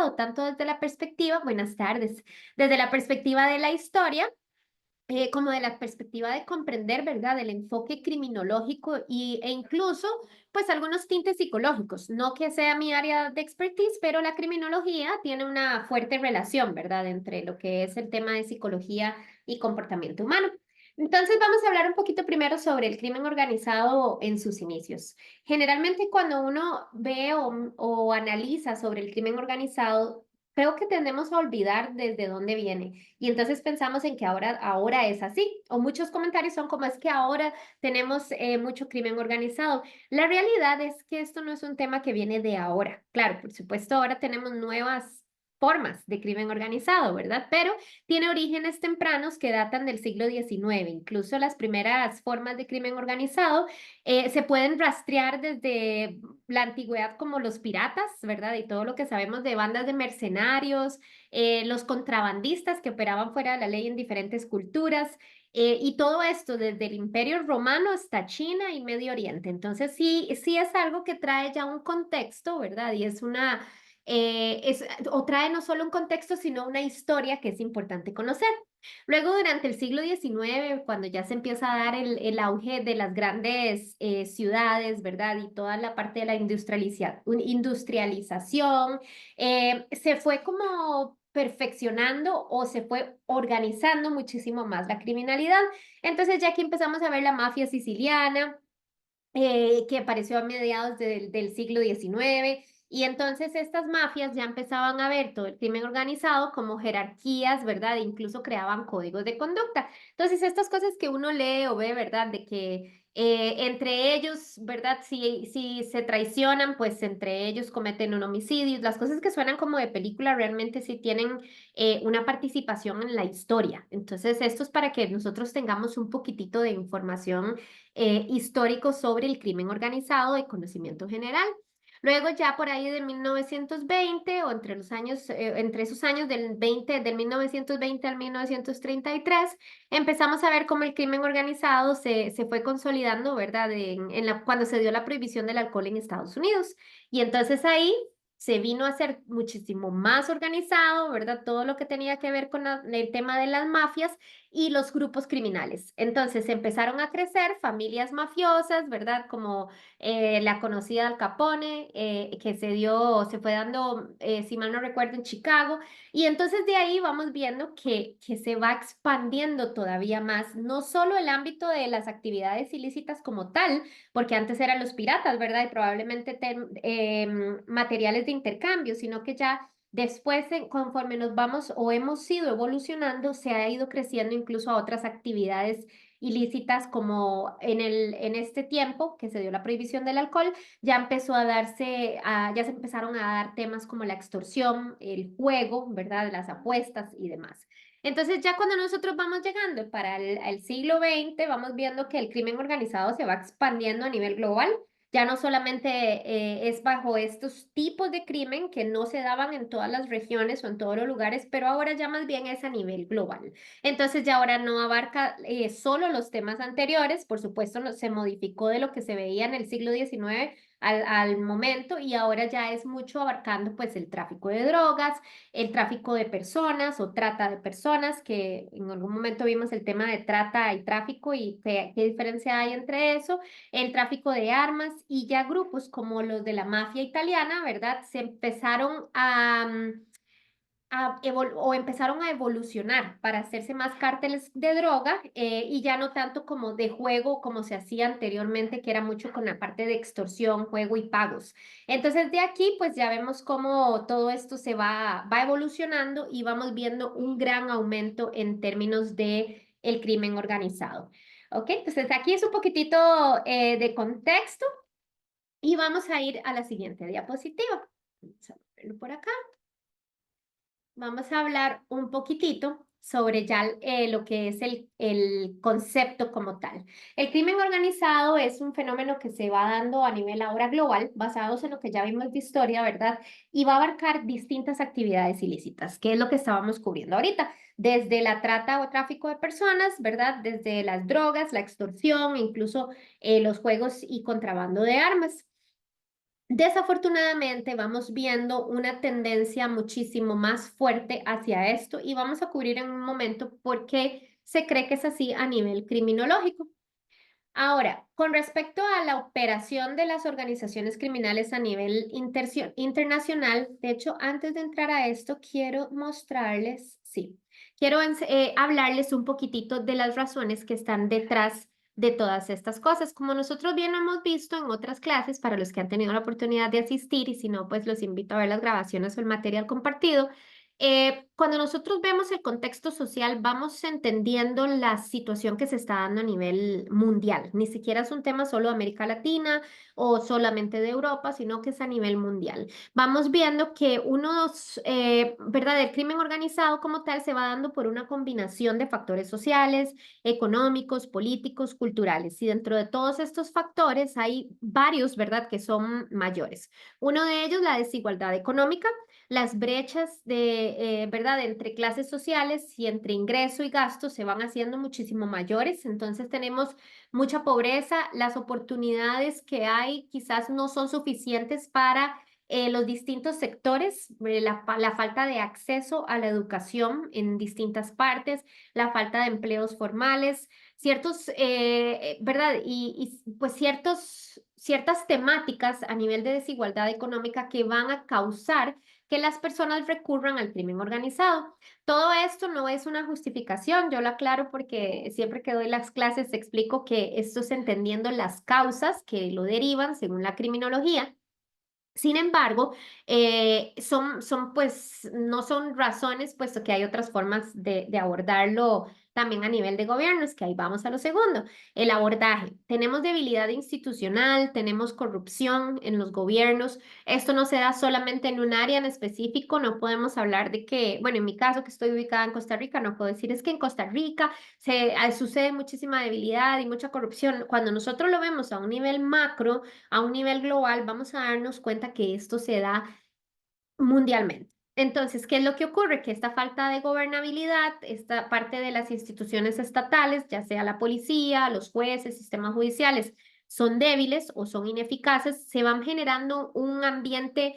organizado, tanto desde la perspectiva, buenas tardes, desde la perspectiva de la historia, como de la perspectiva de comprender, ¿verdad? El enfoque criminológico e incluso, pues, algunos tintes psicológicos. No que sea mi área de expertise, pero la criminología tiene una fuerte relación, ¿verdad? Entre lo que es el tema de psicología y comportamiento humano. Entonces, vamos a hablar un poquito primero sobre el crimen organizado en sus inicios. Generalmente, cuando uno ve o analiza sobre el crimen organizado, creo que tendemos a olvidar desde dónde viene. Y entonces pensamos en que ahora es así. O muchos comentarios son como es que ahora tenemos mucho crimen organizado. La realidad es que esto no es un tema que viene de ahora. Claro, por supuesto, ahora tenemos nuevas formas de crimen organizado, ¿verdad? Pero tiene orígenes tempranos que datan del siglo XIX. Incluso las primeras formas de crimen organizado se pueden rastrear desde la antigüedad como los piratas, ¿verdad? Y todo lo que sabemos de bandas de mercenarios, los contrabandistas que operaban fuera de la ley en diferentes culturas, y todo esto desde el Imperio Romano hasta China y Medio Oriente. Entonces sí es algo que trae ya un contexto, ¿verdad? Y es o trae no solo un contexto, sino una historia que es importante conocer. Luego, durante el siglo XIX, cuando ya se empieza a dar el auge de las grandes ciudades, ¿verdad? Y toda la parte de la industrialización, se fue como perfeccionando o se fue organizando muchísimo más la criminalidad. Entonces, ya aquí empezamos a ver la mafia siciliana, que apareció a mediados del siglo XIX. Y entonces estas mafias ya empezaban a ver todo el crimen organizado como jerarquías, ¿verdad? E incluso creaban códigos de conducta. Entonces, estas cosas que uno lee o ve, ¿verdad? De que entre ellos, ¿verdad? Si se traicionan, pues entre ellos cometen un homicidio. Las cosas que suenan como de película realmente sí tienen una participación en la historia. Entonces, esto es para que nosotros tengamos un poquitito de información histórico sobre el crimen organizado de conocimiento general. Luego ya por ahí de 1920 o entre los años, entre esos años del 1920 al 1933, empezamos a ver cómo el crimen organizado se fue consolidando, ¿verdad? Cuando se dio la prohibición del alcohol en Estados Unidos. Y entonces ahí se vino a ser muchísimo más organizado, ¿verdad? Todo lo que tenía que ver con el tema de las mafias y los grupos criminales. Entonces empezaron a crecer familias mafiosas, ¿verdad? Como la conocida Al Capone, que se fue dando, si mal no recuerdo, en Chicago. Y entonces de ahí vamos viendo que se va expandiendo todavía más, no solo el ámbito de las actividades ilícitas como tal, porque antes eran los piratas, ¿verdad? Y probablemente materiales de intercambio, sino que ya después, conforme nos vamos o hemos ido evolucionando, se ha ido creciendo incluso a otras actividades ilícitas como en este tiempo que se dio la prohibición del alcohol, ya se empezaron a dar temas como la extorsión, el juego, ¿verdad? Las apuestas y demás. Entonces ya cuando nosotros vamos llegando para el siglo XX, vamos viendo que el crimen organizado se va expandiendo a nivel global. Ya no solamente es bajo estos tipos de crimen que no se daban en todas las regiones o en todos los lugares, pero ahora ya más bien es a nivel global. Entonces ya ahora no abarca solo los temas anteriores, por supuesto se modificó de lo que se veía en el siglo XIX al momento y ahora ya es mucho abarcando pues el tráfico de drogas, el tráfico de personas o trata de personas, que en algún momento vimos el tema de trata y tráfico y qué diferencia hay entre eso, el tráfico de armas y ya grupos como los de la mafia italiana, ¿verdad? Se empezaron o empezaron a evolucionar para hacerse más cárteles de droga y ya no tanto como de juego como se hacía anteriormente, que era mucho con la parte de extorsión, juego y pagos. Entonces de aquí pues ya vemos cómo todo esto va evolucionando y vamos viendo un gran aumento en términos de el crimen organizado. ¿Ok? Entonces aquí es un poquitito de contexto y vamos a ir a la siguiente diapositiva. Vamos a verlo por acá. Vamos a hablar un poquitito sobre ya lo que es el concepto como tal. El crimen organizado es un fenómeno que se va dando a nivel ahora global, basados en lo que ya vimos de historia, ¿verdad? Y va a abarcar distintas actividades ilícitas, que es lo que estábamos cubriendo ahorita, desde la trata o tráfico de personas, ¿verdad? Desde las drogas, la extorsión, incluso los juegos y contrabando de armas. Desafortunadamente, vamos viendo una tendencia muchísimo más fuerte hacia esto y vamos a cubrir en un momento por qué se cree que es así a nivel criminológico. Ahora, con respecto a la operación de las organizaciones criminales a nivel internacional, de hecho, antes de entrar a esto, quiero mostrarles, sí, quiero hablarles un poquitito de las razones que están detrás de todas estas cosas. Como nosotros bien lo hemos visto en otras clases, para los que han tenido la oportunidad de asistir, y si no, pues los invito a ver las grabaciones o el material compartido. Cuando nosotros vemos el contexto social, vamos entendiendo la situación que se está dando a nivel mundial. Ni siquiera es un tema solo de América Latina o solamente de Europa, sino que es a nivel mundial. Vamos viendo que ¿verdad? El crimen organizado como tal se va dando por una combinación de factores sociales, económicos, políticos, culturales. Y dentro de todos estos factores hay varios, ¿verdad?, que son mayores. Uno de ellos, la desigualdad económica, las brechas ¿verdad? Entre clases sociales y entre ingreso y gasto se van haciendo muchísimo mayores, entonces tenemos mucha pobreza, las oportunidades que hay quizás no son suficientes para los distintos sectores, la falta de acceso a la educación en distintas partes, la falta de empleos formales, ¿verdad? Pues ciertas temáticas a nivel de desigualdad económica que van a causar que las personas recurran al crimen organizado. Todo esto no es una justificación, yo lo aclaro porque siempre que doy las clases explico que esto es entendiendo las causas que lo derivan según la criminología. Sin embargo, pues, no son razones, puesto que hay otras formas de abordarlo también a nivel de gobiernos, que ahí vamos a lo segundo, el abordaje. Tenemos debilidad institucional, tenemos corrupción en los gobiernos. Esto no se da solamente en un área en específico, no podemos hablar de que, bueno, en mi caso que estoy ubicada en Costa Rica, no puedo decir es que en Costa Rica sucede muchísima debilidad y mucha corrupción. Cuando nosotros lo vemos a un nivel macro, a un nivel global, vamos a darnos cuenta que esto se da mundialmente. Entonces, ¿qué es lo que ocurre? Que esta falta de gobernabilidad, esta parte de las instituciones estatales, ya sea la policía, los jueces, sistemas judiciales, son débiles o son ineficaces, se van generando un ambiente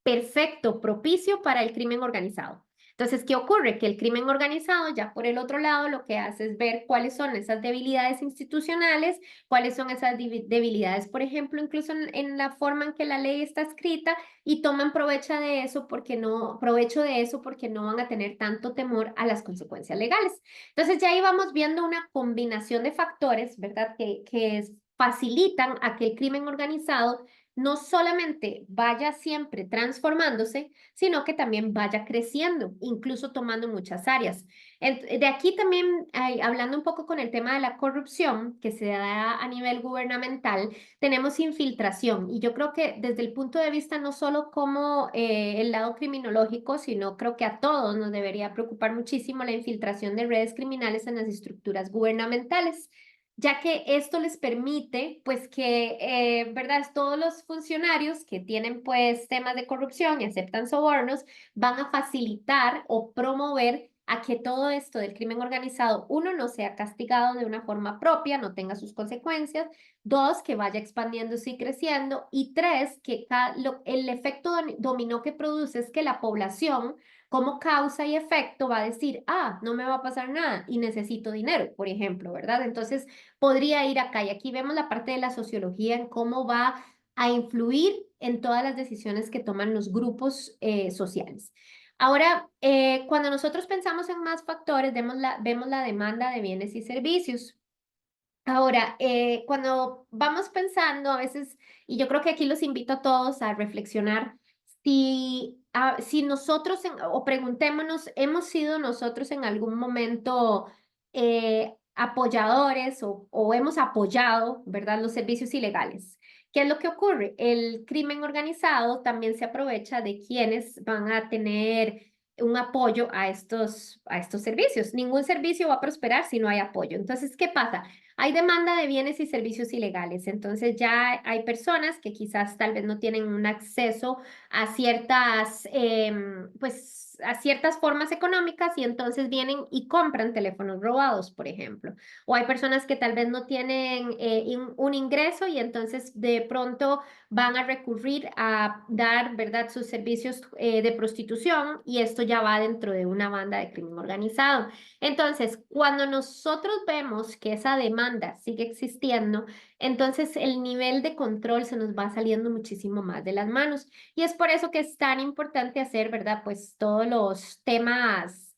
perfecto, propicio para el crimen organizado. Entonces, ¿qué ocurre? Que el crimen organizado, ya por el otro lado, lo que hace es ver cuáles son esas debilidades institucionales, cuáles son esas debilidades, por ejemplo, incluso en la forma en que la ley está escrita, y toman provecho de eso porque no van a tener tanto temor a las consecuencias legales. Entonces ya ahí vamos viendo una combinación de factores, ¿verdad? Que facilitan a que el crimen organizado no solamente vaya siempre transformándose, sino que también vaya creciendo, incluso tomando muchas áreas. De aquí también, hablando un poco con el tema de la corrupción que se da a nivel gubernamental, tenemos infiltración y yo creo que desde el punto de vista no solo como el lado criminológico, sino creo que a todos nos debería preocupar muchísimo la infiltración de redes criminales en las estructuras gubernamentales, ya que esto les permite, pues que, ¿verdad? Todos los funcionarios que tienen, pues, temas de corrupción y aceptan sobornos, van a facilitar o promover a que todo esto del crimen organizado, uno, no sea castigado de una forma propia, no tenga sus consecuencias, dos, que vaya expandiéndose y creciendo, y tres, que el efecto dominó que produce es que la población, como causa y efecto, va a decir, no me va a pasar nada y necesito dinero, por ejemplo, ¿verdad? Entonces, podría ir acá. Y aquí vemos la parte de la sociología en cómo va a influir en todas las decisiones que toman los grupos sociales. Ahora, cuando nosotros pensamos en más factores, vemos la demanda de bienes y servicios. Ahora, cuando vamos pensando a veces, y yo creo que aquí los invito a todos a reflexionar, si nosotros, o preguntémonos, ¿hemos sido nosotros en algún momento apoyadores o hemos apoyado, ¿verdad?, los servicios ilegales? ¿Qué es lo que ocurre? El crimen organizado también se aprovecha de quienes van a tener un apoyo a estos servicios. Ningún servicio va a prosperar si no hay apoyo. Entonces, ¿qué pasa? hay demanda de bienes y servicios ilegales. Entonces ya hay personas que quizás tal vez no tienen un acceso a ciertas, pues, a ciertas formas económicas y entonces vienen y compran teléfonos robados, por ejemplo. O hay personas que tal vez no tienen un ingreso y entonces de pronto van a recurrir a dar, ¿verdad?, sus servicios de prostitución y esto ya va dentro de una banda de crimen organizado. Entonces, cuando nosotros vemos que esa demanda sigue existiendo, entonces el nivel de control se nos va saliendo muchísimo más de las manos. Y es por eso que es tan importante hacer, ¿verdad? Pues todos los temas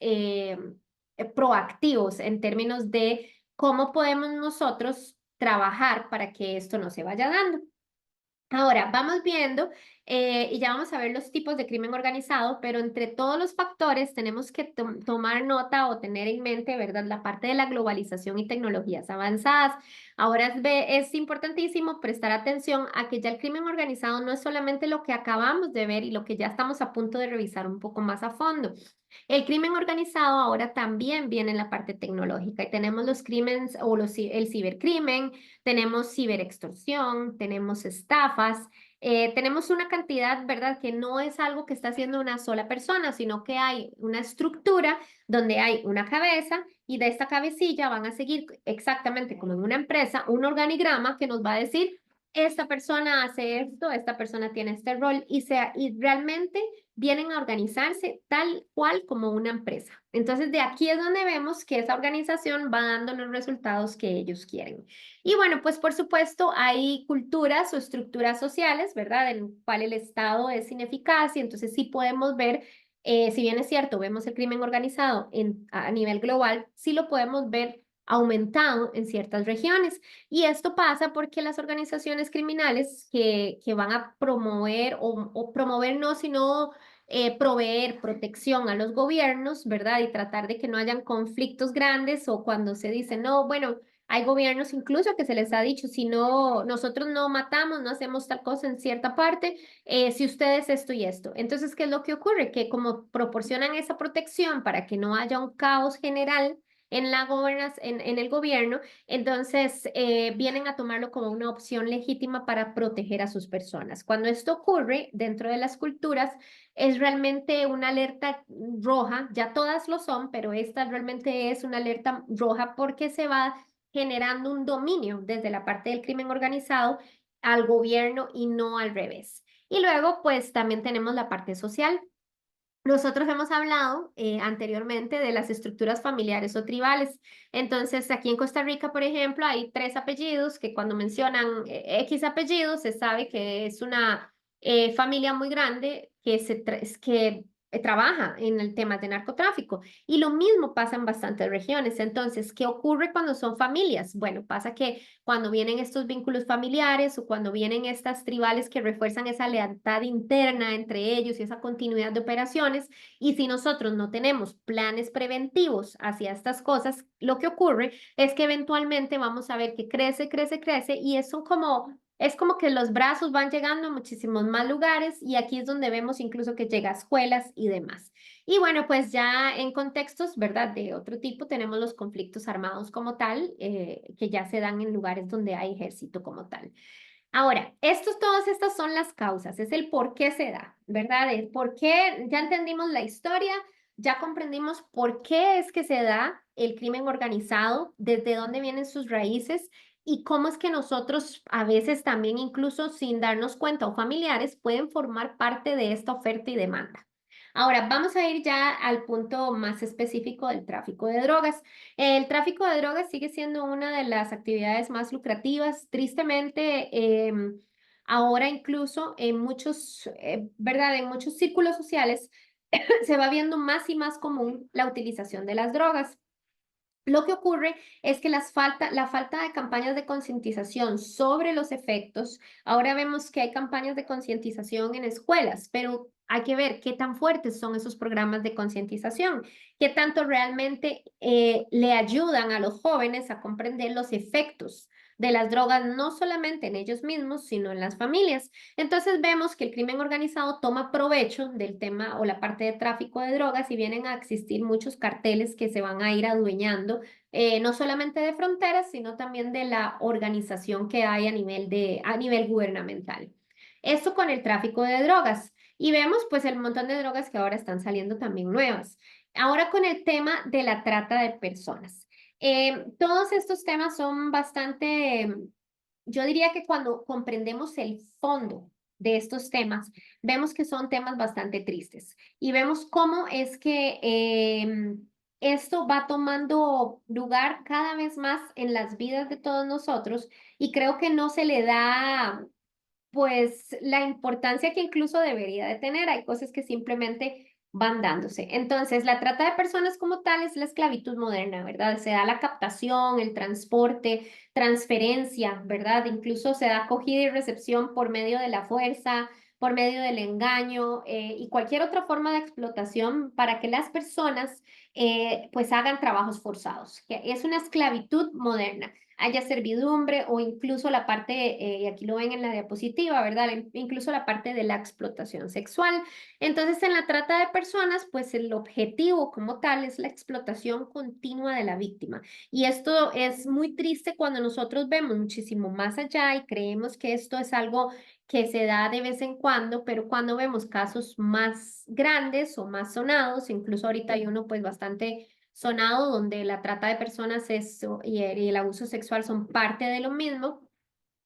proactivos en términos de cómo podemos nosotros trabajar para que esto no se vaya dando. Ahora, vamos viendo y ya vamos a ver los tipos de crimen organizado, pero entre todos los factores tenemos que tomar nota o tener en mente, ¿verdad? La parte de la globalización y tecnologías avanzadas. Ahora es importantísimo prestar atención a que ya el crimen organizado no es solamente lo que acabamos de ver y lo que ya estamos a punto de revisar un poco más a fondo. El crimen organizado ahora también viene en la parte tecnológica y tenemos los crímenes o el cibercrimen, tenemos ciberextorsión, tenemos estafas, tenemos una cantidad, ¿verdad? Que no es algo que está haciendo una sola persona, sino que hay una estructura donde hay una cabeza y de esta cabecilla van a seguir exactamente como en una empresa, un organigrama que nos va a decir, esta persona hace esto, esta persona tiene este rol y realmente vienen a organizarse tal cual como una empresa. Entonces, de aquí es donde vemos que esa organización va dando los resultados que ellos quieren. Y bueno, pues por supuesto hay culturas o estructuras sociales, ¿verdad? En el cual el Estado es ineficaz y entonces sí podemos ver, si bien es cierto, vemos el crimen organizado a nivel global, sí lo podemos ver aumentado en ciertas regiones. Y esto pasa porque las organizaciones criminales que van a promover o promover no, sino proveer protección a los gobiernos, ¿verdad? Y tratar de que no hayan conflictos grandes o cuando se dice, no, bueno, hay gobiernos incluso que se les ha dicho, si no, nosotros no matamos, no hacemos tal cosa en cierta parte, si ustedes esto y esto. Entonces, ¿qué es lo que ocurre? Que como proporcionan esa protección para que no haya un caos general en la en el gobierno, entonces vienen a tomarlo como una opción legítima para proteger a sus personas. Cuando esto ocurre dentro de las culturas, es realmente una alerta roja, ya todas lo son, pero esta realmente es una alerta roja porque se va generando un dominio desde la parte del crimen organizado al gobierno y no al revés. Y luego, pues también tenemos la parte social. Nosotros hemos hablado anteriormente de las estructuras familiares o tribales. Entonces, aquí en Costa Rica, por ejemplo, hay tres apellidos que cuando mencionan X apellido se sabe que es una familia muy grande que trabaja en el tema de narcotráfico. Y lo mismo pasa en bastantes regiones. Entonces, ¿qué ocurre cuando son familias? Bueno, pasa que cuando vienen estos vínculos familiares o cuando vienen estas tribales que refuerzan esa lealtad interna entre ellos y esa continuidad de operaciones, y si nosotros no tenemos planes preventivos hacia estas cosas, lo que ocurre es que eventualmente vamos a ver que crece, crece, crece y eso como... Es como que los brazos van llegando a muchísimos más lugares y aquí es donde vemos incluso que llega a escuelas y demás. Y bueno, pues ya en contextos, ¿verdad? De otro tipo tenemos los conflictos armados como tal, que ya se dan en lugares donde hay ejército como tal. Ahora, todas estas son las causas, es el por qué se da, ¿verdad? El por qué, ya entendimos la historia, ya comprendimos por qué es que se da el crimen organizado, desde dónde vienen sus raíces y cómo es que nosotros a veces también incluso sin darnos cuenta o familiares pueden formar parte de esta oferta y demanda. Ahora, vamos a ir ya al punto más específico del tráfico de drogas. El tráfico de drogas sigue siendo una de las actividades más lucrativas. Tristemente, ahora incluso en muchos, ¿verdad? En muchos círculos sociales se va viendo más y más común la utilización de las drogas. Lo que ocurre es que la falta de campañas de concientización sobre los efectos, ahora vemos que hay campañas de concientización en escuelas, pero hay que ver qué tan fuertes son esos programas de concientización, qué tanto realmente le ayudan a los jóvenes a comprender los efectos de las drogas, no solamente en ellos mismos, sino en las familias. Entonces vemos que el crimen organizado toma provecho del tema o la parte de tráfico de drogas y vienen a existir muchos carteles que se van a ir adueñando, no solamente de fronteras, sino también de la organización que hay a nivel gubernamental. Esto con el tráfico de drogas. Y vemos pues el montón de drogas que ahora están saliendo también nuevas. Ahora con el tema de la trata de personas. Todos estos temas son bastante, yo diría que cuando comprendemos el fondo de estos temas, vemos que son temas bastante tristes y vemos cómo es que esto va tomando lugar cada vez más en las vidas de todos nosotros y creo que no se le da pues la importancia que incluso debería de tener. Hay cosas que simplemente van dándose. Entonces, la trata de personas como tal es la esclavitud moderna, ¿verdad? Se da la captación, el transporte, transferencia, ¿verdad? Incluso se da acogida y recepción por medio de la fuerza, por medio del engaño y cualquier otra forma de explotación para que las personas pues hagan trabajos forzados, que es una esclavitud moderna, haya servidumbre o incluso la parte, y aquí lo ven en la diapositiva, ¿verdad? Incluso la parte de la explotación sexual. Entonces, en la trata de personas, pues el objetivo como tal es la explotación continua de la víctima. Y esto es muy triste cuando nosotros vemos muchísimo más allá y creemos que esto es algo que se da de vez en cuando, pero cuando vemos casos más grandes o más sonados, incluso ahorita hay uno pues bastante sonado donde la trata de personas y el abuso sexual son parte de lo mismo.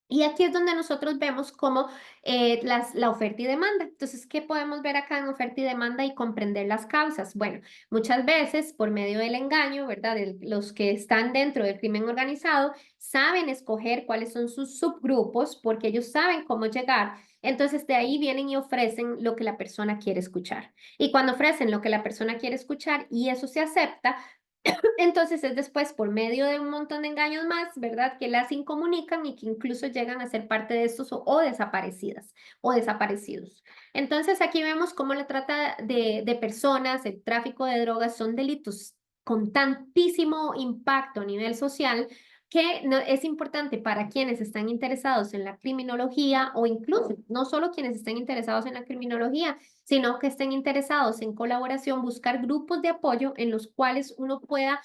Y aquí es donde nosotros vemos cómo la oferta y demanda. Entonces, ¿qué podemos ver acá en oferta y demanda y comprender las causas? Bueno, muchas veces por medio del engaño, ¿verdad? Los que están dentro del crimen organizado saben escoger cuáles son sus subgrupos porque ellos saben cómo llegar. Entonces, de ahí vienen y ofrecen lo que la persona quiere escuchar. Y cuando ofrecen lo que la persona quiere escuchar y eso se acepta, entonces es después por medio de un montón de engaños más, ¿verdad? Que las incomunican y que incluso llegan a ser parte de estos o desaparecidas o desaparecidos. Entonces aquí vemos cómo la trata de personas, el tráfico de drogas son delitos con tantísimo impacto a nivel social que es importante para quienes están interesados en la criminología o incluso no solo quienes estén interesados en la criminología, sino que estén interesados en colaboración, buscar grupos de apoyo en los cuales uno pueda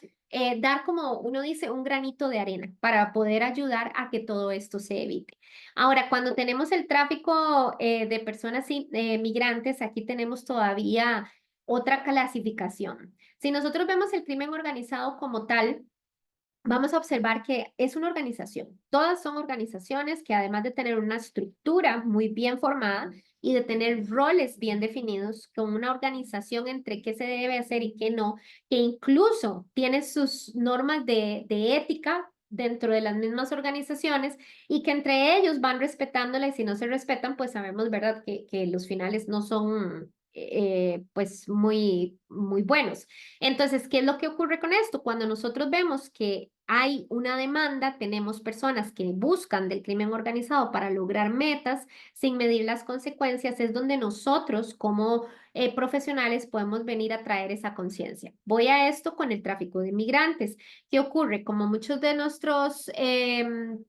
dar, como uno dice, un granito de arena para poder ayudar a que todo esto se evite. Ahora, cuando tenemos el tráfico de personas migrantes, aquí tenemos todavía otra clasificación. Si nosotros vemos el crimen organizado como tal, vamos a observar que es una organización. Todas son organizaciones que además de tener una estructura muy bien formada y de tener roles bien definidos, con una organización entre qué se debe hacer y qué no, que incluso tiene sus normas de ética dentro de las mismas organizaciones y que entre ellos van respetándola y si no se respetan, pues sabemos, ¿verdad?, que los finales no son pues muy buenos. Entonces, ¿qué es lo que ocurre con esto? Cuando nosotros vemos que hay una demanda, tenemos personas que buscan del crimen organizado para lograr metas sin medir las consecuencias, es donde nosotros como profesionales podemos venir a traer esa conciencia. Voy a esto con el tráfico de migrantes. ¿Qué ocurre? Como muchos de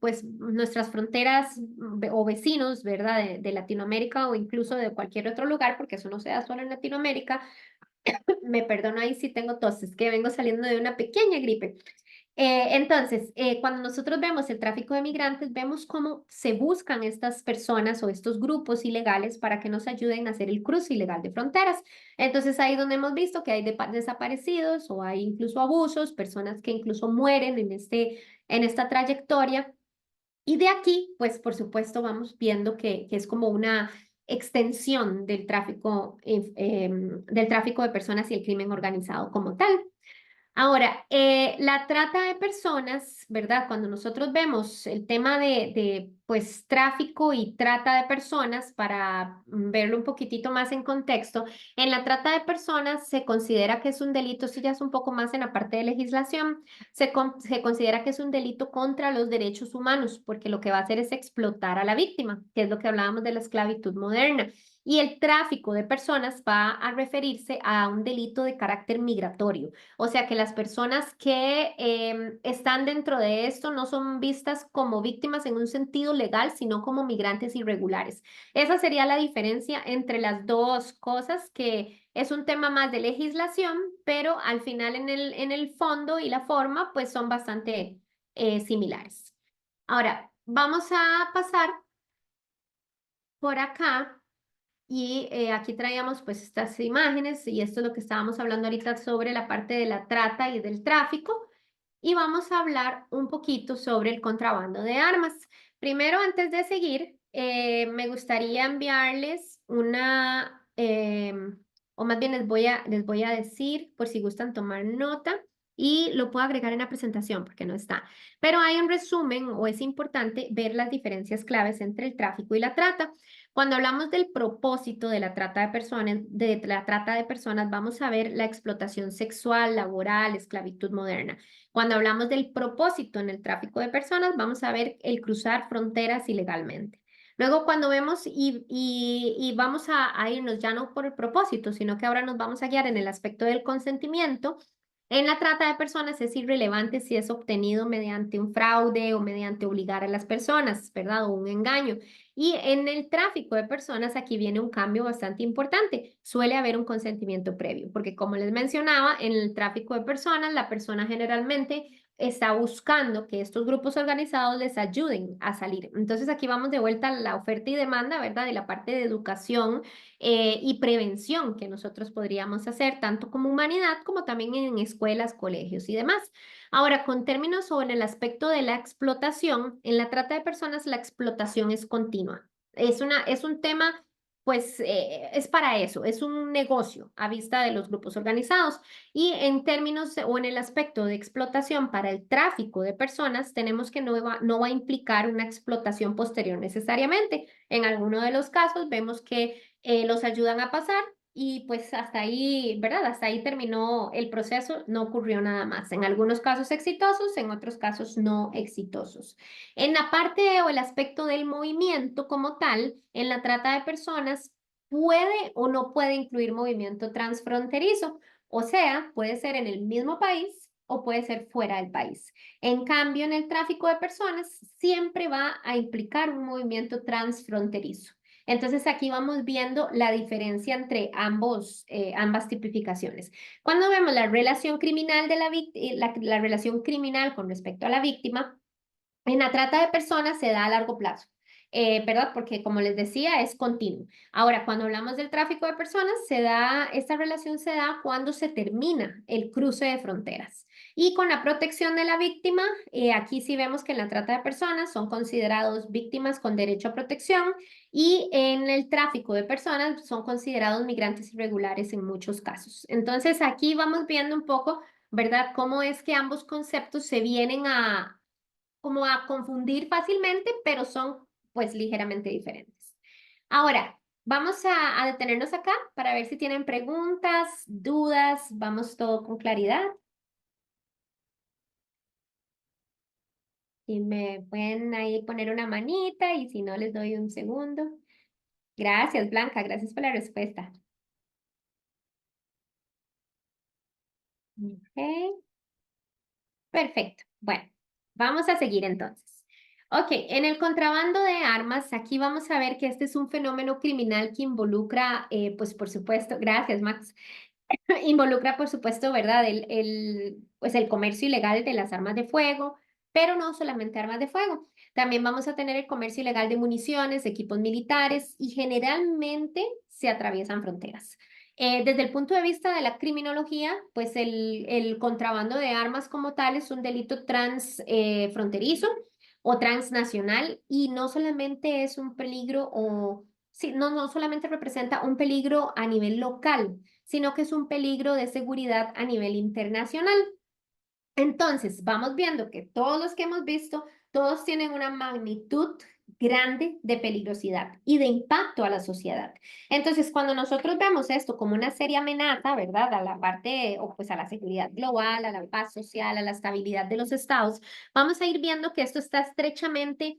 pues nuestras fronteras o vecinos, ¿verdad? De Latinoamérica o incluso de cualquier otro lugar, porque eso no se da solo en Latinoamérica, me perdono ahí si tengo tos, es que vengo saliendo de una pequeña gripe. Entonces, cuando nosotros vemos el tráfico de migrantes, vemos cómo se buscan estas personas o estos grupos ilegales para que nos ayuden a hacer el cruce ilegal de fronteras. Entonces, ahí donde hemos visto que hay desaparecidos o hay incluso abusos, personas que incluso mueren en esta trayectoria. Y de aquí, pues por supuesto, vamos viendo que es como una extensión del tráfico de personas y el crimen organizado como tal. Ahora, la trata de personas, ¿verdad? Cuando nosotros vemos el tema de pues tráfico y trata de personas, para verlo un poquitito más en contexto, en la trata de personas se considera que es un delito, esto ya es un poco más en la parte de legislación, se considera que es un delito contra los derechos humanos, porque lo que va a hacer es explotar a la víctima, que es lo que hablábamos de la esclavitud moderna. Y el tráfico de personas va a referirse a un delito de carácter migratorio. O sea que las personas que están dentro de esto no son vistas como víctimas en un sentido legal, sino como migrantes irregulares. Esa sería la diferencia entre las dos cosas, que es un tema más de legislación, pero al final en el fondo y la forma, pues son bastante similares. Ahora, vamos a pasar por acá. Y aquí traíamos pues estas imágenes, y esto es lo que estábamos hablando ahorita sobre la parte de la trata y del tráfico. Y vamos a hablar un poquito sobre el contrabando de armas. Primero, antes de seguir, me gustaría enviarles o más bien les voy a decir, por si gustan tomar nota, y lo puedo agregar en la presentación porque no está. Pero hay un resumen, o es importante ver las diferencias claves entre el tráfico y la trata. Cuando hablamos del propósito de la trata de personas, vamos a ver la explotación sexual, laboral, esclavitud moderna. Cuando hablamos del propósito en el tráfico de personas, vamos a ver el cruzar fronteras ilegalmente. Luego, cuando vemos y vamos a irnos ya no por el propósito, sino que ahora nos vamos a guiar en el aspecto del consentimiento. En la trata de personas es irrelevante si es obtenido mediante un fraude o mediante obligar a las personas, ¿verdad? O un engaño. Y en el tráfico de personas, aquí viene un cambio bastante importante. Suele haber un consentimiento previo, porque como les mencionaba, en el tráfico de personas, la persona generalmente está buscando que estos grupos organizados les ayuden a salir. Entonces aquí vamos de vuelta a la oferta y demanda, ¿verdad? Y la parte de educación y prevención que nosotros podríamos hacer, tanto como humanidad como también en escuelas, colegios y demás. Ahora, con términos sobre el aspecto de la explotación, en la trata de personas la explotación es continua. Es un tema, pues es para eso, es un negocio a vista de los grupos organizados. Y en términos o en el aspecto de explotación para el tráfico de personas, tenemos que no va a implicar una explotación posterior necesariamente. En alguno de los casos vemos que los ayudan a pasar, y pues hasta ahí, ¿verdad? Hasta ahí terminó el proceso, no ocurrió nada más. En algunos casos exitosos, en otros casos no exitosos. En la parte o el aspecto del movimiento como tal, en la trata de personas, puede o no puede incluir movimiento transfronterizo. O sea, puede ser en el mismo país o puede ser fuera del país. En cambio, en el tráfico de personas siempre va a implicar un movimiento transfronterizo. Entonces aquí vamos viendo la diferencia entre ambas tipificaciones. Cuando vemos la relación criminal de la relación criminal con respecto a la víctima, en la trata de personas se da a largo plazo, ¿verdad? Porque como les decía, es continuo. Ahora, cuando hablamos del tráfico de personas, esta relación se da cuando se termina el cruce de fronteras. Y con la protección de la víctima, aquí sí vemos que en la trata de personas son considerados víctimas con derecho a protección, y en el tráfico de personas son considerados migrantes irregulares en muchos casos. Entonces, aquí vamos viendo un poco, ¿verdad? Cómo es que ambos conceptos se vienen como a confundir fácilmente, pero son pues ligeramente diferentes. Ahora, vamos a detenernos acá para ver si tienen preguntas, dudas, vamos todo con claridad. Y me pueden ahí poner una manita, y si no, les doy un segundo. Gracias, Blanca, gracias por la respuesta. Ok, perfecto. Bueno, vamos a seguir entonces. Ok, en el contrabando de armas, aquí vamos a ver que este es un fenómeno criminal que involucra, pues por supuesto, gracias, Max, involucra, por supuesto, ¿verdad? Pues el comercio ilegal de las armas de fuego, pero no solamente armas de fuego. También vamos a tener el comercio ilegal de municiones, equipos militares, y generalmente se atraviesan fronteras. Desde el punto de vista de la criminología, pues el contrabando de armas como tal es un delito transfronterizo o transnacional, y no solamente es un peligro o... Sí, no solamente representa un peligro a nivel local, sino que es un peligro de seguridad a nivel internacional. Entonces, vamos viendo que todos los que hemos visto, todos tienen una magnitud grande de peligrosidad y de impacto a la sociedad. Entonces, cuando nosotros vemos esto como una seria amenaza, ¿verdad? A la parte, o pues a la seguridad global, a la paz social, a la estabilidad de los estados, vamos a ir viendo que esto está estrechamente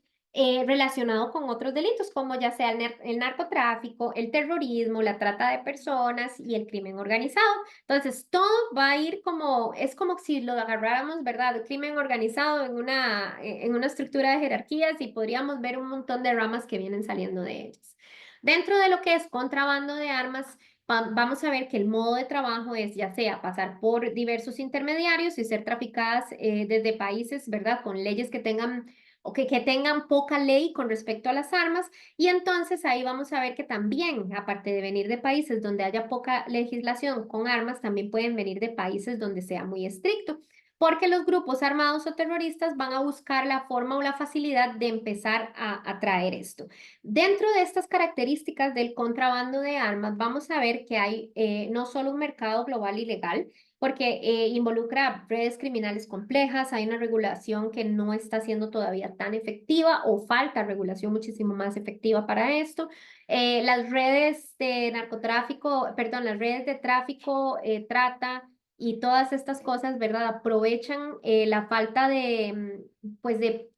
relacionado con otros delitos, como ya sea el narcotráfico, el terrorismo, la trata de personas y el crimen organizado. Entonces, todo va a ir como, es como si lo agarráramos, ¿verdad? El crimen organizado en una estructura de jerarquías y podríamos ver un montón de ramas que vienen saliendo de ellas. Dentro de lo que es contrabando de armas, vamos a ver que el modo de trabajo es ya sea pasar por diversos intermediarios y ser traficadas desde países, ¿verdad? Con leyes que tengan que tengan poca ley con respecto a las armas y entonces ahí vamos a ver que también, aparte de venir de países donde haya poca legislación con armas, también pueden venir de países donde sea muy estricto, porque los grupos armados o terroristas van a buscar la forma o la facilidad de empezar a traer esto. Dentro de estas características del contrabando de armas, vamos a ver que hay no solo un mercado global ilegal, porque involucra redes criminales complejas, hay una regulación que no está siendo todavía tan efectiva o falta regulación muchísimo más efectiva para esto. Las redes de narcotráfico, perdón, las redes de tráfico, trata y todas estas cosas, ¿verdad? Aprovechan la falta de, pues de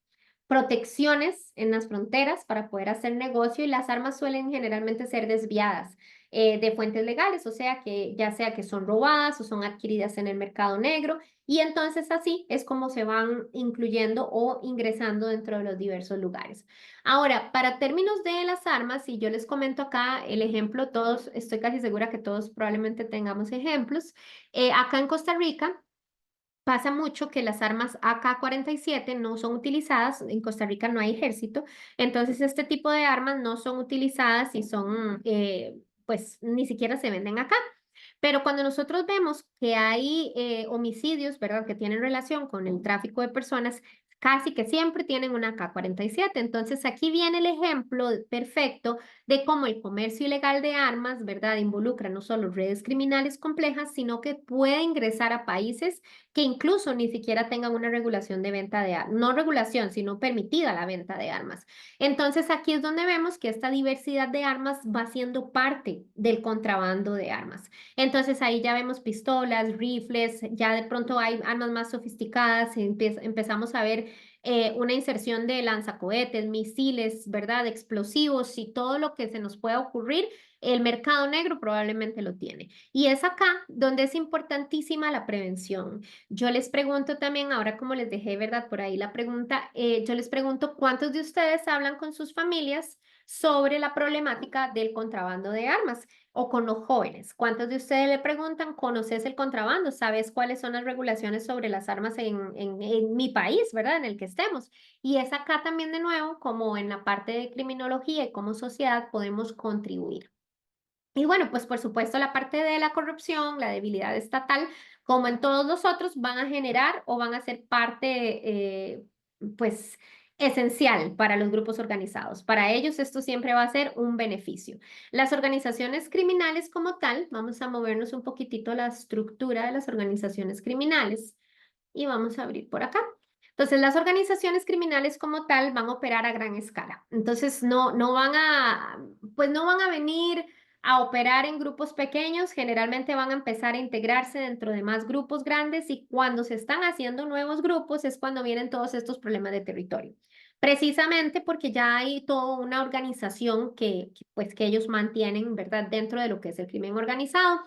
protecciones en las fronteras para poder hacer negocio y las armas suelen generalmente ser desviadas de fuentes legales, o sea que ya sea que son robadas o son adquiridas en el mercado negro y entonces así es como se van incluyendo o ingresando dentro de los diversos lugares. Ahora, para términos de las armas, si yo les comento acá el ejemplo, todos, estoy casi segura que todos probablemente tengamos ejemplos. Acá en Costa Rica, pasa mucho que las armas AK-47 no son utilizadas, en Costa Rica no hay ejército, entonces este tipo de armas no son utilizadas y son, pues ni siquiera se venden acá. Pero cuando nosotros vemos que hay homicidios, ¿verdad?, que tienen relación con el tráfico de personas, casi que siempre tienen una K-47. Entonces aquí viene el ejemplo perfecto de cómo el comercio ilegal de armas, ¿verdad?, involucra no solo redes criminales complejas, sino que puede ingresar a países que incluso ni siquiera tengan una regulación de venta de armas, no regulación, sino permitida la venta de armas. Entonces aquí es donde vemos que esta diversidad de armas va siendo parte del contrabando de armas. Entonces ahí ya vemos pistolas, rifles, ya de pronto hay armas más sofisticadas, empezamos a ver una inserción de lanzacohetes, misiles, ¿verdad? Explosivos y todo lo que se nos pueda ocurrir, el mercado negro probablemente lo tiene. Y es acá donde es importantísima la prevención. Yo les pregunto también, ahora como les dejé, ¿verdad? Por ahí la pregunta, yo les pregunto, ¿cuántos de ustedes hablan con sus familias sobre la problemática del contrabando de armas? O con los jóvenes. ¿Cuántos de ustedes le preguntan, conoces el contrabando? ¿Sabes cuáles son las regulaciones sobre las armas en mi país, ¿verdad? En el que estemos. Y es acá también de nuevo, como en la parte de criminología y como sociedad podemos contribuir. Y bueno, pues por supuesto la parte de la corrupción, la debilidad estatal, como en todos los otros, van a generar o van a ser parte, pues, esencial para los grupos organizados. Para ellos esto siempre va a ser un beneficio. Las organizaciones criminales como tal, vamos a movernos un poquitito la estructura de las organizaciones criminales y vamos a abrir por acá. Entonces, las organizaciones criminales como tal van a operar a gran escala. Entonces, no van pues no van a venir a operar en grupos pequeños, generalmente van a empezar a integrarse dentro de más grupos grandes y cuando se están haciendo nuevos grupos es cuando vienen todos estos problemas de territorio. Precisamente porque ya hay toda una organización pues, que ellos mantienen, ¿verdad?, dentro de lo que es el crimen organizado.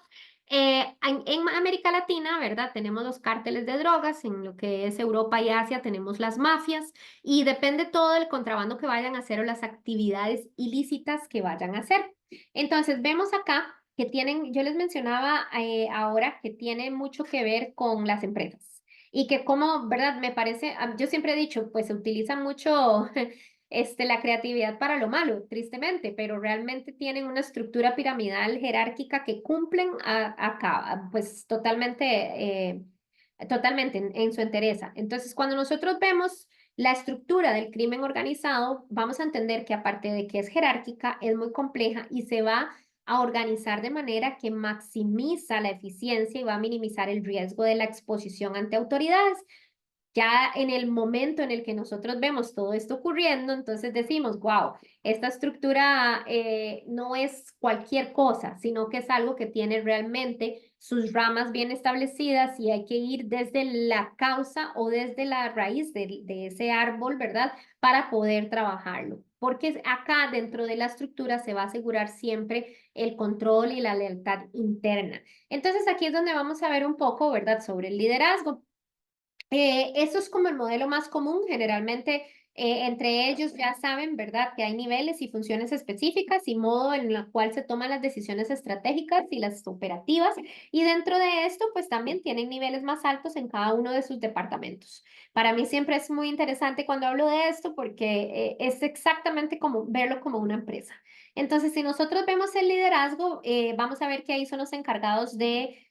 En América Latina, ¿verdad? Tenemos los cárteles de drogas, en lo que es Europa y Asia tenemos las mafias y depende todo del contrabando que vayan a hacer o las actividades ilícitas que vayan a hacer. Entonces, vemos acá que tienen, yo les mencionaba ahora que tiene mucho que ver con las empresas y que como, ¿verdad? Me parece, yo siempre he dicho, pues se utiliza mucho la creatividad para lo malo, tristemente, pero realmente tienen una estructura piramidal jerárquica que cumplen acá, pues totalmente en su entereza. Entonces, cuando nosotros vemos la estructura del crimen organizado, vamos a entender que aparte de que es jerárquica, es muy compleja y se va a organizar de manera que maximiza la eficiencia y va a minimizar el riesgo de la exposición ante autoridades. Ya en el momento en el que nosotros vemos todo esto ocurriendo, entonces decimos, wow, esta estructura no es cualquier cosa, sino que es algo que tiene realmente sus ramas bien establecidas y hay que ir desde la causa o desde la raíz de ese árbol, ¿verdad? Para poder trabajarlo. Porque acá dentro de la estructura se va a asegurar siempre el control y la lealtad interna. Entonces aquí es donde vamos a ver un poco, ¿verdad?, sobre el liderazgo. Eso es como el modelo más común, generalmente entre ellos ya saben, ¿verdad?, que hay niveles y funciones específicas y modo en la cual se toman las decisiones estratégicas y las operativas, y dentro de esto, pues también tienen niveles más altos en cada uno de sus departamentos. Para mí siempre es muy interesante cuando hablo de esto porque es exactamente como verlo como una empresa. Entonces, si nosotros vemos el liderazgo, vamos a ver que ahí son los encargados de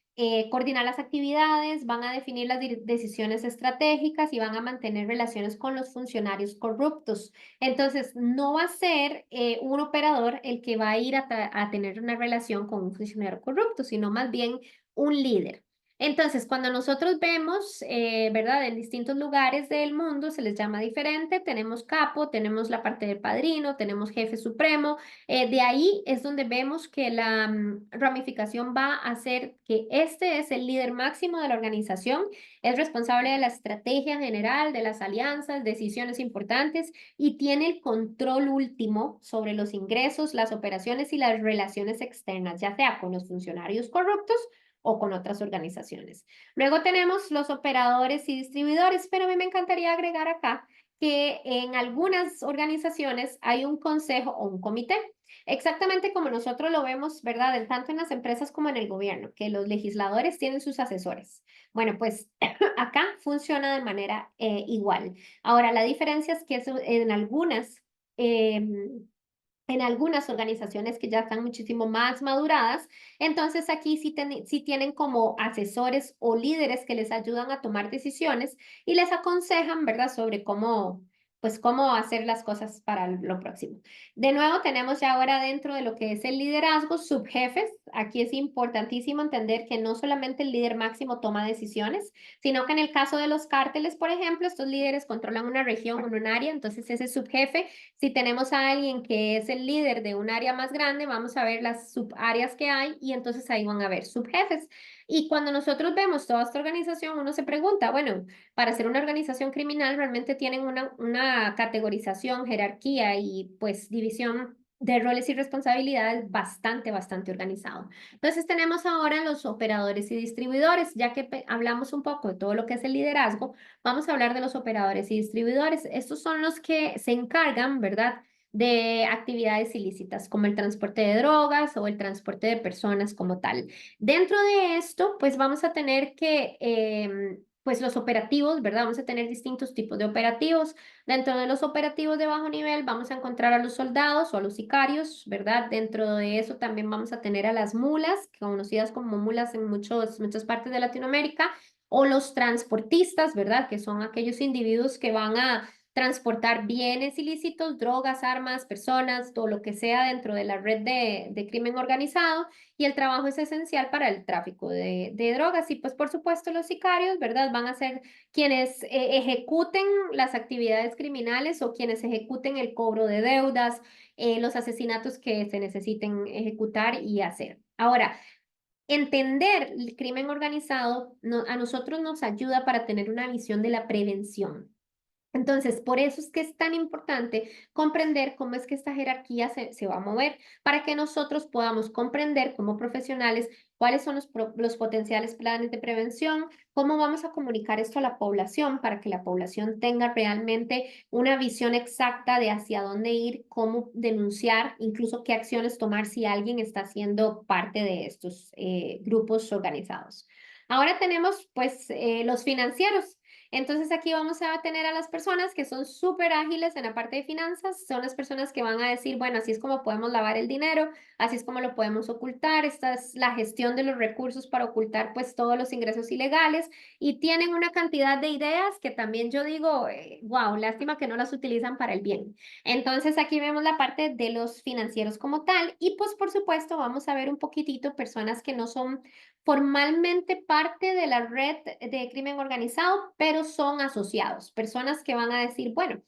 coordinar las actividades, van a definir las decisiones estratégicas y van a mantener relaciones con los funcionarios corruptos. Entonces, no va a ser un operador el que va a ir a tener una relación con un funcionario corrupto, sino más bien un líder. Entonces, cuando nosotros vemos, ¿verdad?, en distintos lugares del mundo se les llama diferente, tenemos capo, tenemos la parte del padrino, tenemos jefe supremo, de ahí es donde vemos que la ramificación va a ser que este es el líder máximo de la organización, es responsable de la estrategia general, de las alianzas, decisiones importantes y tiene el control último sobre los ingresos, las operaciones y las relaciones externas, ya sea con los funcionarios corruptos o con otras organizaciones. Luego tenemos los operadores y distribuidores, pero a mí me encantaría agregar acá que en algunas organizaciones hay un consejo o un comité. Exactamente como nosotros lo vemos, ¿verdad? Tanto en las empresas como en el gobierno, que los legisladores tienen sus asesores. Bueno, pues acá funciona de manera igual. Ahora, la diferencia es que eso, en algunas organizaciones que ya están muchísimo más maduradas, entonces aquí sí tienen como asesores o líderes que les ayudan a tomar decisiones y les aconsejan, ¿verdad?, sobre pues cómo hacer las cosas para lo próximo. De nuevo, tenemos ya ahora dentro de lo que es el liderazgo, subjefes. Aquí es importantísimo entender que no solamente el líder máximo toma decisiones, sino que en el caso de los cárteles, por ejemplo, estos líderes controlan una región o un área, entonces ese subjefe, si tenemos a alguien que es el líder de un área más grande, vamos a ver las subáreas que hay y entonces ahí van a haber subjefes. Y cuando nosotros vemos toda esta organización, uno se pregunta, bueno, para ser una organización criminal realmente tienen una categorización, jerarquía y pues división de roles y responsabilidades bastante organizado. Entonces tenemos ahora los operadores y distribuidores, ya que hablamos un poco de todo lo que es el liderazgo, vamos a hablar de los operadores y distribuidores. Estos son los que se encargan, ¿verdad?, de actividades ilícitas como el transporte de drogas o el transporte de personas como tal. Dentro de esto, pues vamos a tener que, pues los operativos, ¿verdad? Vamos a tener distintos tipos de operativos. Dentro de los operativos de bajo nivel vamos a encontrar a los soldados o a los sicarios, ¿verdad? Dentro de eso también vamos a tener a las mulas, conocidas como mulas en muchas partes de Latinoamérica, o los transportistas, ¿verdad? Que son aquellos individuos que van a transportar bienes ilícitos, drogas, armas, personas, todo lo que sea dentro de la red de crimen organizado, y el trabajo es esencial para el tráfico de drogas. Y pues por supuesto los sicarios, ¿verdad?, van a ser quienes ejecuten las actividades criminales o quienes ejecuten el cobro de deudas, los asesinatos que se necesiten ejecutar y hacer. Ahora, entender el crimen organizado a nosotros nos ayuda para tener una visión de la prevención. Entonces, por eso es que es tan importante comprender cómo es que esta jerarquía se va a mover, para que nosotros podamos comprender como profesionales cuáles son los potenciales planes de prevención, cómo vamos a comunicar esto a la población para que la población tenga realmente una visión exacta de hacia dónde ir, cómo denunciar, incluso qué acciones tomar si alguien está siendo parte de estos grupos organizados. Ahora tenemos pues los financieros. Entonces aquí vamos a tener a las personas que son súper ágiles en la parte de finanzas, son las personas que van a decir, bueno, así es como podemos lavar el dinero, así es como lo podemos ocultar, esta es la gestión de los recursos para ocultar pues todos los ingresos ilegales, y tienen una cantidad de ideas que también yo digo, wow, lástima que no las utilizan para el bien. Entonces aquí vemos la parte de los financieros como tal, y pues por supuesto vamos a ver un poquitito personas que no son formalmente parte de la red de crimen organizado, pero pero son asociados, personas que van a decir, bueno,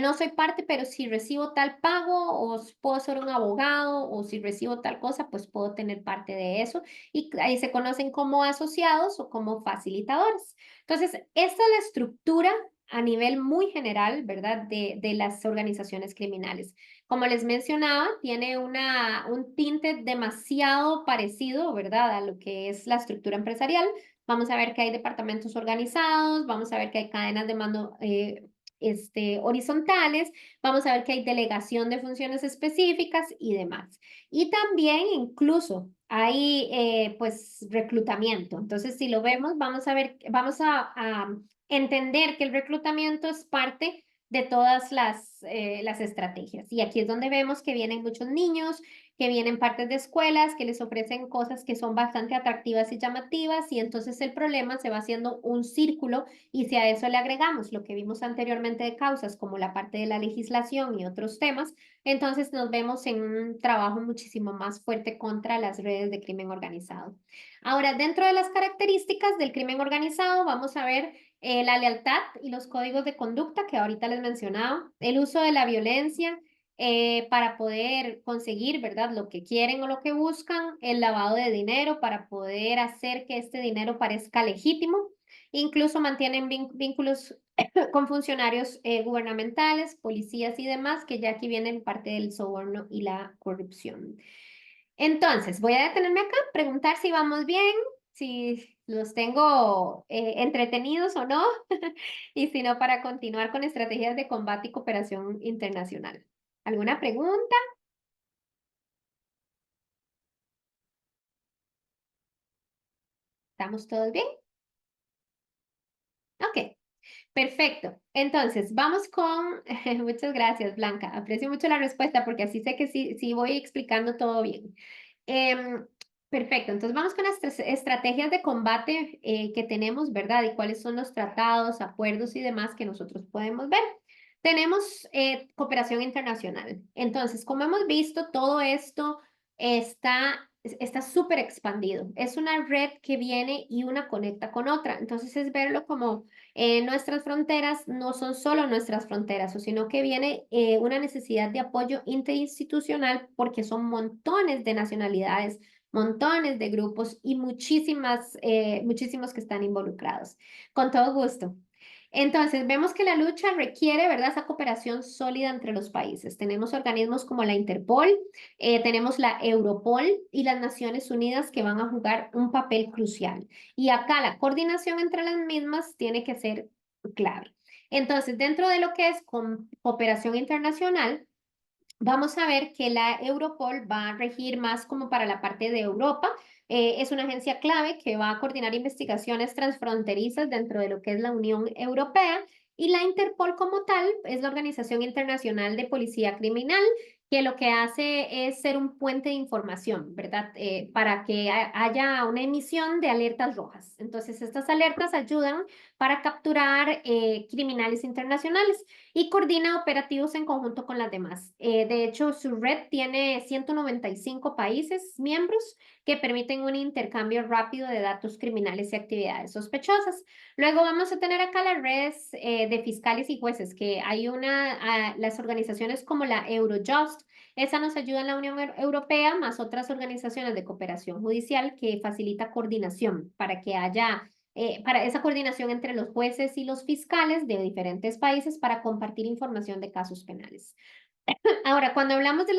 no soy parte, pero si recibo tal pago o puedo ser un abogado o si recibo tal cosa, pues puedo tener parte de eso y ahí se conocen como asociados o como facilitadores. Entonces, esta es la estructura a nivel muy general, ¿verdad? De las organizaciones criminales. Como les mencionaba, tiene un tinte demasiado parecido, ¿verdad? A lo que es la estructura empresarial. Vamos a ver que hay departamentos organizados, vamos a ver que hay cadenas de mando horizontales, vamos a ver que hay delegación de funciones específicas y demás. Y también incluso hay pues reclutamiento. Entonces, si lo vemos, vamos a ver, vamos a entender que el reclutamiento es parte de todas las estrategias. Y aquí es donde vemos que vienen muchos niños, que vienen partes de escuelas, que les ofrecen cosas que son bastante atractivas y llamativas, y entonces el problema se va haciendo un círculo, y si a eso le agregamos lo que vimos anteriormente de causas, como la parte de la legislación y otros temas, entonces nos vemos en un trabajo muchísimo más fuerte contra las redes de crimen organizado. Ahora, dentro de las características del crimen organizado, vamos a ver la lealtad y los códigos de conducta que ahorita les mencionaba, el uso de la violencia para poder conseguir, ¿verdad? Lo que quieren o lo que buscan, el lavado de dinero para poder hacer que este dinero parezca legítimo, incluso mantienen vínculos con funcionarios gubernamentales, policías y demás, que ya aquí vienen parte del soborno y la corrupción. Entonces, voy a detenerme acá, preguntar si vamos bien, si los tengo entretenidos o no, y si no, para continuar con estrategias de combate y cooperación internacional. ¿Alguna pregunta? ¿Estamos todos bien? Ok, perfecto. Entonces, vamos con... Muchas gracias, Blanca. Aprecio mucho la respuesta porque así sé que sí voy explicando todo bien. Em, perfecto, entonces vamos con las estrategias de combate que tenemos, ¿verdad? Y cuáles son los tratados, acuerdos y demás que nosotros podemos ver. Tenemos cooperación internacional. Entonces, como hemos visto, todo esto está súper expandido. Es una red que viene y una conecta con otra. Entonces, es verlo como nuestras fronteras no son solo nuestras fronteras, sino que viene una necesidad de apoyo interinstitucional porque son montones de nacionalidades, montones de grupos y muchísimos que están involucrados. Con todo gusto. Entonces, vemos que la lucha requiere, ¿verdad?, esa cooperación sólida entre los países. Tenemos organismos como la Interpol, tenemos la Europol y las Naciones Unidas que van a jugar un papel crucial. Y acá la coordinación entre las mismas tiene que ser clave. Entonces, dentro de lo que es cooperación internacional, vamos a ver que la Europol va a regir más como para la parte de Europa. Es una agencia clave que va a coordinar investigaciones transfronterizas dentro de lo que es la Unión Europea. Y la Interpol como tal es la Organización Internacional de Policía Criminal, que lo que hace es ser un puente de información, ¿verdad? Para que haya una emisión de alertas rojas. Entonces, estas alertas ayudan para capturar criminales internacionales y coordina operativos en conjunto con las demás. De hecho, su red tiene 195 países miembros que permiten un intercambio rápido de datos criminales y actividades sospechosas. Luego vamos a tener acá las redes de fiscales y jueces, que hay las organizaciones como la Eurojust, esa nos ayuda en la Unión Europea, más otras organizaciones de cooperación judicial que facilita coordinación para que haya para esa coordinación entre los jueces y los fiscales de diferentes países para compartir información de casos penales. Ahora, cuando hablamos de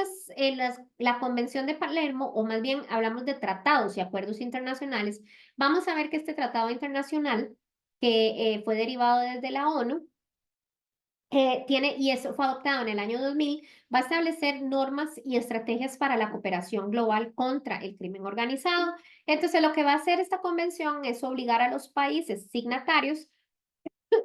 la Convención de Palermo, o más bien hablamos de tratados y acuerdos internacionales, vamos a ver que este tratado internacional, que fue derivado desde la ONU, y eso fue adoptado en el año 2000, va a establecer normas y estrategias para la cooperación global contra el crimen organizado. Entonces, lo que va a hacer esta convención es obligar a los países signatarios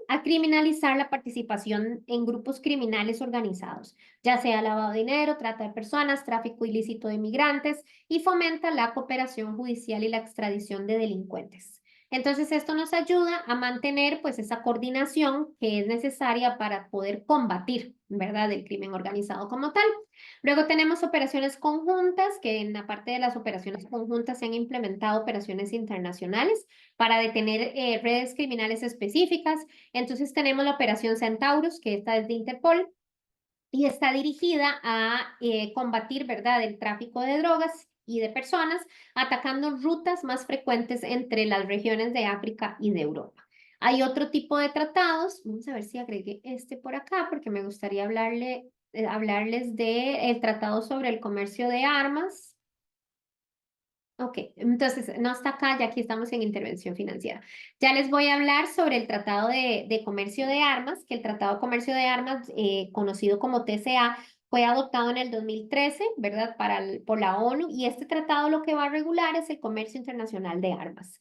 a criminalizar la participación en grupos criminales organizados, ya sea lavado de dinero, trata de personas, tráfico ilícito de migrantes, y fomenta la cooperación judicial y la extradición de delincuentes. Entonces, esto nos ayuda a mantener pues esa coordinación que es necesaria para poder combatir, ¿verdad?, el crimen organizado como tal. Luego tenemos operaciones conjuntas, que en la parte de las operaciones conjuntas se han implementado operaciones internacionales para detener redes criminales específicas. Entonces tenemos la operación Centauros, que esta es de Interpol y está dirigida a combatir, ¿verdad?, el tráfico de drogas y de personas, atacando rutas más frecuentes entre las regiones de África y de Europa. Hay otro tipo de tratados, vamos a ver si agregué este por acá, porque me gustaría hablarles del tratado sobre el comercio de armas. Ok, entonces no está acá, ya aquí estamos en intervención financiera. Ya les voy a hablar sobre el Tratado de Comercio de Armas, que el Tratado de Comercio de Armas, conocido como TCA, fue adoptado en el 2013, ¿verdad? Por la ONU, y este tratado lo que va a regular es el comercio internacional de armas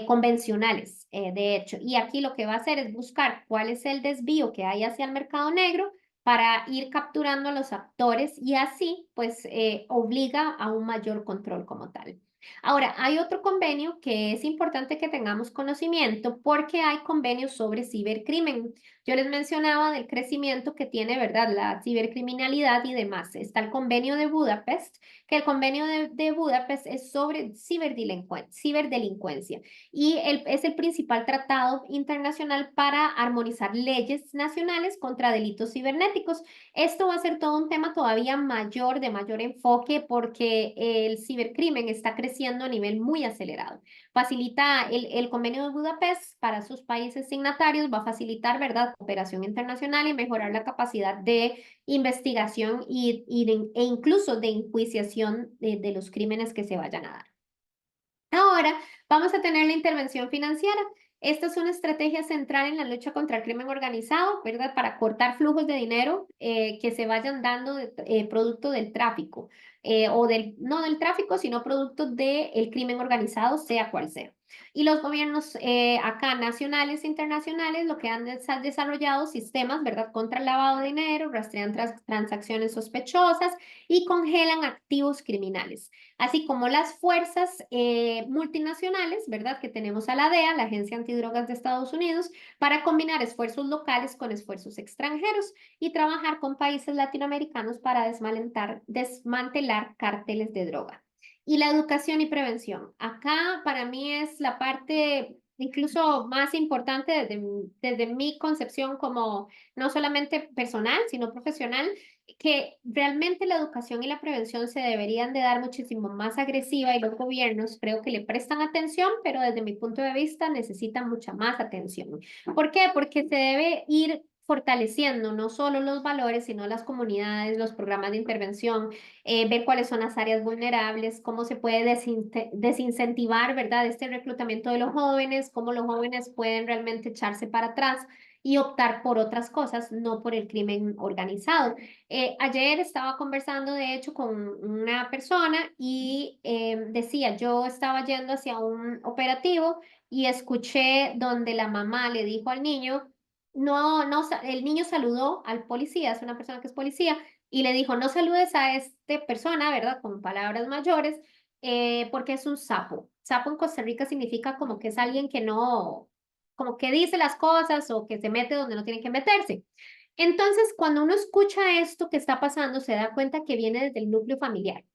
convencionales, de hecho. Y aquí lo que va a hacer es buscar cuál es el desvío que hay hacia el mercado negro para ir capturando a los actores y así, pues, obliga a un mayor control como tal. Ahora, hay otro convenio que es importante que tengamos conocimiento porque hay convenios sobre cibercrimen. Yo les mencionaba del crecimiento que tiene, ¿verdad?, la cibercriminalidad y demás. Está el convenio de Budapest, que el convenio de Budapest es sobre ciberdelincuencia y es el principal tratado internacional para armonizar leyes nacionales contra delitos cibernéticos. Esto va a ser todo un tema todavía mayor, de mayor enfoque, porque el cibercrimen está creciendo a nivel muy acelerado. Facilita el convenio de Budapest para sus países signatarios, va a facilitar, ¿verdad?, cooperación internacional y mejorar la capacidad de investigación e incluso de enjuiciación de los crímenes que se vayan a dar. Ahora vamos a tener la intervención financiera. Esta es una estrategia central en la lucha contra el crimen organizado, ¿verdad? Para cortar flujos de dinero que se vayan dando producto del tráfico, no del tráfico, sino producto del crimen organizado, sea cual sea. Y los gobiernos acá nacionales e internacionales lo que han desarrollado sistemas, ¿verdad?, contra el lavado de dinero, rastrean transacciones sospechosas y congelan activos criminales, así como las fuerzas multinacionales, ¿verdad?, que tenemos a la DEA, la Agencia Antidrogas de Estados Unidos, para combinar esfuerzos locales con esfuerzos extranjeros y trabajar con países latinoamericanos para desmantelar cárteles de droga. Y la educación y prevención. Acá para mí es la parte incluso más importante desde mi concepción como no solamente personal, sino profesional, que realmente la educación y la prevención se deberían de dar muchísimo más agresiva y los gobiernos creo que le prestan atención, pero desde mi punto de vista necesitan mucha más atención. ¿Por qué? Porque se debe ir fortaleciendo no solo los valores, sino las comunidades, los programas de intervención, ver cuáles son las áreas vulnerables, cómo se puede desincentivar, ¿verdad?, este reclutamiento de los jóvenes, cómo los jóvenes pueden realmente echarse para atrás y optar por otras cosas, no por el crimen organizado. Ayer estaba conversando, de hecho, con una persona y decía, yo estaba yendo hacia un operativo y escuché donde la mamá le dijo al niño, no, no, el niño saludó al policía, es una persona que es policía, y le dijo, no saludes a esta persona, ¿verdad? Con palabras mayores, porque es un sapo. Sapo en Costa Rica significa como que es alguien que no, como que dice las cosas o que se mete donde no tiene que meterse. Entonces, cuando uno escucha esto que está pasando, se da cuenta que viene desde el núcleo familiar.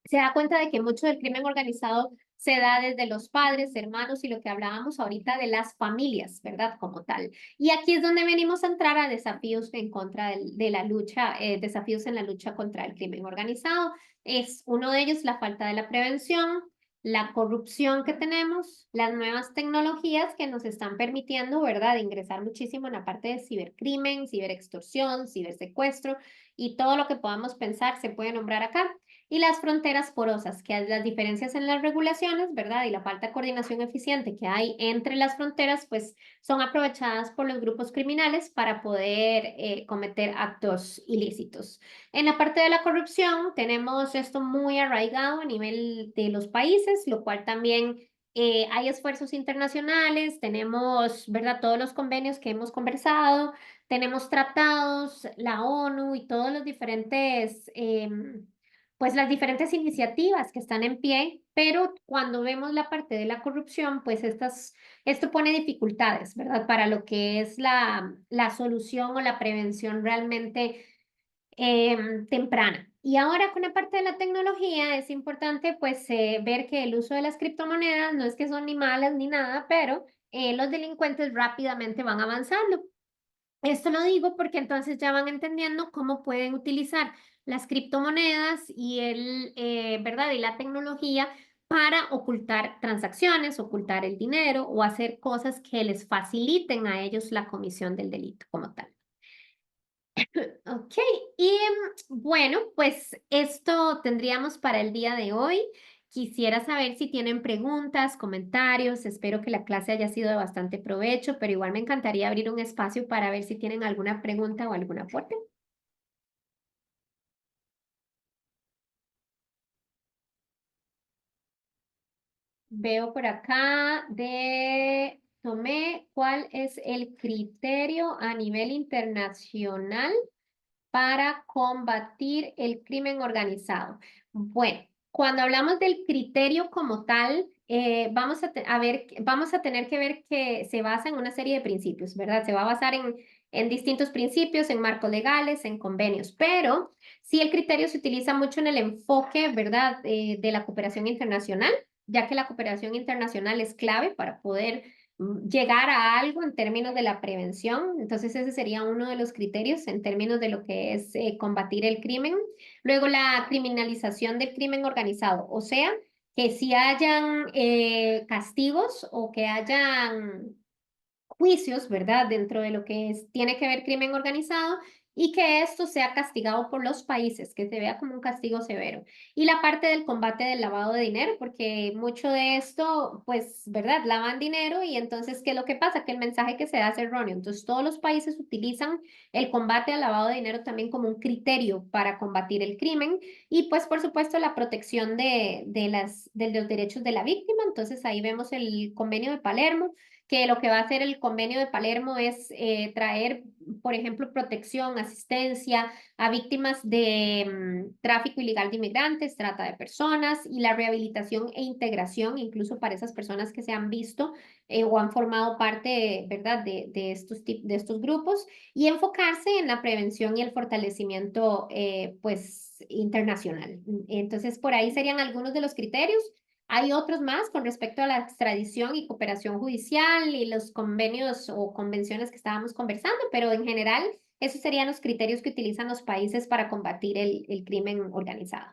Se da cuenta de que mucho del crimen organizado se da desde los padres, hermanos y lo que hablábamos ahorita de las familias, ¿verdad? Como tal. Y aquí es donde venimos a entrar a desafíos en contra de la lucha, desafíos en la lucha contra el crimen organizado. Es uno de ellos la falta de la prevención, la corrupción que tenemos, las nuevas tecnologías que nos están permitiendo, ¿verdad?, ingresar muchísimo en la parte de cibercrimen, ciberextorsión, cibersecuestro y todo lo que podamos pensar se puede nombrar acá. Y las fronteras porosas, que las diferencias en las regulaciones, ¿verdad? Y la falta de coordinación eficiente que hay entre las fronteras, pues son aprovechadas por los grupos criminales para poder cometer actos ilícitos. En la parte de la corrupción, tenemos esto muy arraigado a nivel de los países, lo cual también hay esfuerzos internacionales, tenemos, ¿verdad?, todos los convenios que hemos conversado, tenemos tratados, la ONU y todos los diferentes pues las diferentes iniciativas que están en pie, pero cuando vemos la parte de la corrupción, pues esto pone dificultades, ¿verdad? Para lo que es la solución o la prevención realmente temprana. Y ahora con la parte de la tecnología es importante pues ver que el uso de las criptomonedas no es que son ni malas ni nada, pero los delincuentes rápidamente van avanzando. Esto lo digo porque entonces ya van entendiendo cómo pueden utilizar las criptomonedas y ¿verdad? Y la tecnología para ocultar transacciones, ocultar el dinero o hacer cosas que les faciliten a ellos la comisión del delito como tal. Ok, y bueno, pues esto tendríamos para el día de hoy. Quisiera saber si tienen preguntas, comentarios. Espero que la clase haya sido de bastante provecho, pero igual me encantaría abrir un espacio para ver si tienen alguna pregunta o algún aporte. Veo por acá Tomé, ¿cuál es el criterio a nivel internacional para combatir el crimen organizado? Bueno, cuando hablamos del criterio como tal, vamos a tener que ver que se basa en una serie de principios, ¿verdad? Se va a basar en distintos principios, en marcos legales, en convenios, pero sí el criterio se utiliza mucho en el enfoque, ¿verdad? De la cooperación internacional, ya que la cooperación internacional es clave para poder llegar a algo en términos de la prevención. Entonces, ese sería uno de los criterios en términos de lo que es combatir el crimen. Luego, la criminalización del crimen organizado, o sea, que si hayan castigos o que hayan juicios, ¿verdad? Dentro de lo que tiene que ver crimen organizado y que esto sea castigado por los países, que se vea como un castigo severo. Y la parte del combate del lavado de dinero, porque mucho de esto, pues, ¿verdad? Lavan dinero y entonces, ¿qué es lo que pasa? Que el mensaje que se da es erróneo. Entonces, todos los países utilizan el combate al lavado de dinero también como un criterio para combatir el crimen y, pues, por supuesto, la protección de los derechos de la víctima. Entonces, ahí vemos el convenio de Palermo que lo que va a hacer el convenio de Palermo es traer, por ejemplo, protección, asistencia a víctimas de tráfico ilegal de inmigrantes, trata de personas y la rehabilitación e integración, incluso para esas personas que se han visto o han formado parte, ¿verdad?, de estos grupos y enfocarse en la prevención y el fortalecimiento, pues, internacional. Entonces, por ahí serían algunos de los criterios. Hay otros más con respecto a la extradición y cooperación judicial y los convenios o convenciones que estábamos conversando, pero en general esos serían los criterios que utilizan los países para combatir el crimen organizado.